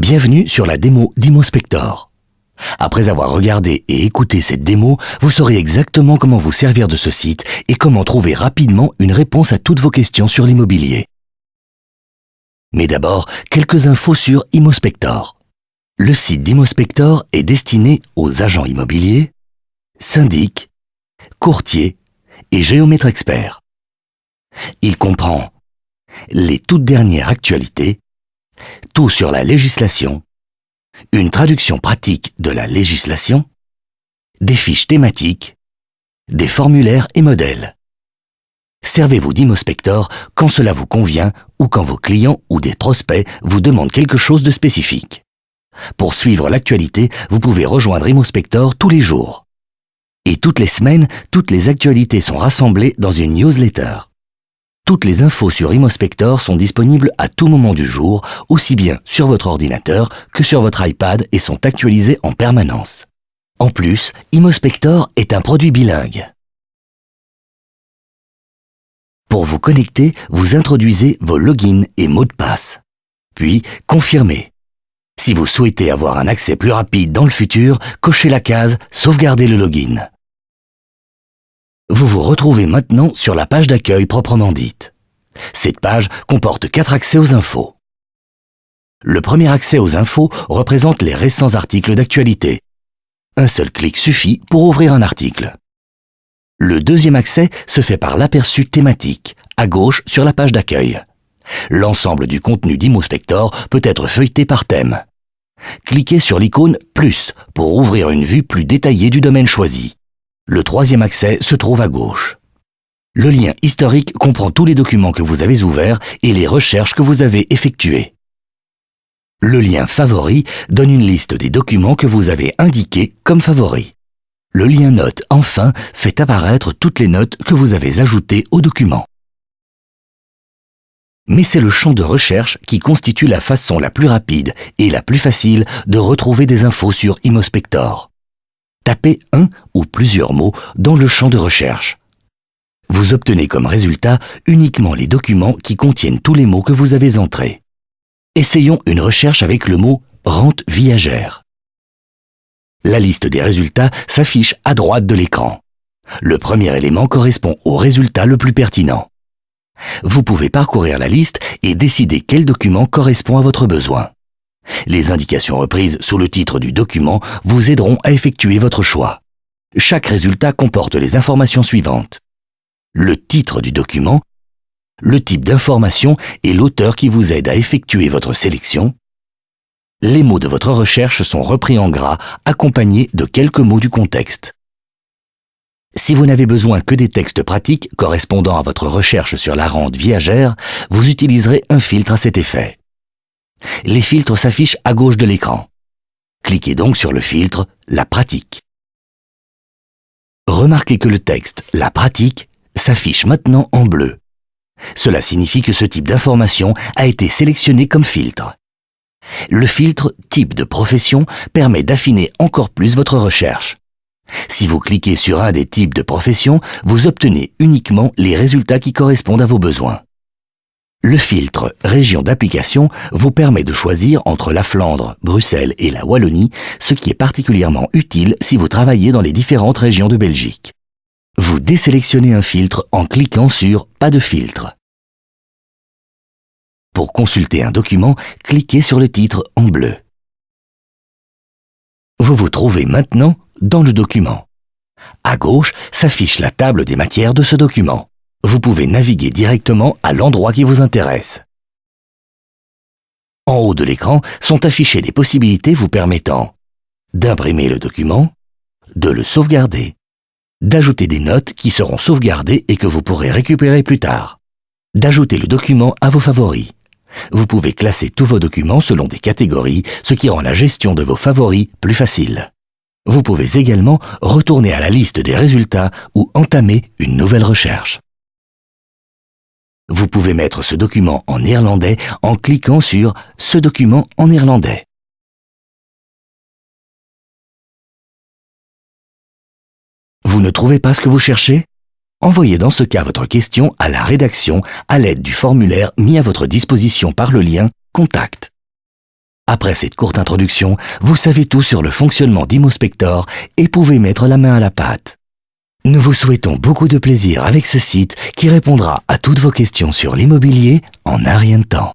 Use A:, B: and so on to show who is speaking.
A: Bienvenue sur la démo d'Imospector. Après avoir regardé et écouté cette démo, vous saurez exactement comment vous servir de ce site et comment trouver rapidement une réponse à toutes vos questions sur l'immobilier. Mais d'abord, quelques infos sur Imospector. Le site d'Imospector est destiné aux agents immobiliers, syndics, courtiers et géomètres experts. Il comprend les toutes dernières actualités, tout sur la législation, une traduction pratique de la législation, des fiches thématiques, des formulaires et modèles. Servez-vous d'Imospector quand cela vous convient ou quand vos clients ou des prospects vous demandent quelque chose de spécifique. Pour suivre l'actualité, vous pouvez rejoindre Imospector tous les jours. Et toutes les semaines, toutes les actualités sont rassemblées dans une newsletter. Toutes les infos sur Imospector sont disponibles à tout moment du jour, aussi bien sur votre ordinateur que sur votre iPad et sont actualisées en permanence. En plus, Imospector est un produit bilingue. Pour vous connecter, vous introduisez vos logins et mots de passe. Puis, confirmez. Si vous souhaitez avoir un accès plus rapide dans le futur, cochez la case « Sauvegarder le login ». Vous vous retrouvez maintenant sur la page d'accueil proprement dite. Cette page comporte 4 accès aux infos. Le premier accès aux infos représente les récents articles d'actualité. Un seul clic suffit pour ouvrir un article. Le deuxième accès se fait par l'aperçu thématique, à gauche sur la page d'accueil. L'ensemble du contenu d'Imospector peut être feuilleté par thème. Cliquez sur l'icône « Plus » pour ouvrir une vue plus détaillée du domaine choisi. Le troisième accès se trouve à gauche. Le lien historique comprend tous les documents que vous avez ouverts et les recherches que vous avez effectuées. Le lien Favoris donne une liste des documents que vous avez indiqués comme favoris. Le lien Notes, enfin, fait apparaître toutes les notes que vous avez ajoutées au document. Mais c'est le champ de recherche qui constitue la façon la plus rapide et la plus facile de retrouver des infos sur Imospector. Tapez un ou plusieurs mots dans le champ de recherche. Vous obtenez comme résultat uniquement les documents qui contiennent tous les mots que vous avez entrés. Essayons une recherche avec le mot « rente viagère ». La liste des résultats s'affiche à droite de l'écran. Le premier élément correspond au résultat le plus pertinent. Vous pouvez parcourir la liste et décider quel document correspond à votre besoin. Les indications reprises sous le titre du document vous aideront à effectuer votre choix. Chaque résultat comporte les informations suivantes. Le titre du document, le type d'information et l'auteur qui vous aide à effectuer votre sélection. Les mots de votre recherche sont repris en gras, accompagnés de quelques mots du contexte. Si vous n'avez besoin que des textes pratiques correspondant à votre recherche sur la rente viagère, vous utiliserez un filtre à cet effet. Les filtres s'affichent à gauche de l'écran. Cliquez donc sur le filtre « La pratique ». Remarquez que le texte « La pratique » s'affiche maintenant en bleu. Cela signifie que ce type d'information a été sélectionné comme filtre. Le filtre « Type de profession » permet d'affiner encore plus votre recherche. Si vous cliquez sur un des types de profession, vous obtenez uniquement les résultats qui correspondent à vos besoins. Le filtre « Région d'application » vous permet de choisir entre la Flandre, Bruxelles et la Wallonie, ce qui est particulièrement utile si vous travaillez dans les différentes régions de Belgique. Vous désélectionnez un filtre en cliquant sur « Pas de filtre ». Pour consulter un document, cliquez sur le titre en bleu. Vous vous trouvez maintenant dans le document. À gauche s'affiche la table des matières de ce document. Vous pouvez naviguer directement à l'endroit qui vous intéresse. En haut de l'écran sont affichées les possibilités vous permettant d'imprimer le document, de le sauvegarder, d'ajouter des notes qui seront sauvegardées et que vous pourrez récupérer plus tard, d'ajouter le document à vos favoris. Vous pouvez classer tous vos documents selon des catégories, ce qui rend la gestion de vos favoris plus facile. Vous pouvez également retourner à la liste des résultats ou entamer une nouvelle recherche. Vous pouvez mettre ce document en néerlandais en cliquant sur « Ce document en néerlandais ». Vous ne trouvez pas ce que vous cherchez? Envoyez dans ce cas votre question à la rédaction à l'aide du formulaire mis à votre disposition par le lien « Contact ». Après cette courte introduction, vous savez tout sur le fonctionnement d'Immospector et pouvez mettre la main à la pâte. Nous vous souhaitons beaucoup de plaisir avec ce site qui répondra à toutes vos questions sur l'immobilier en un rien de temps.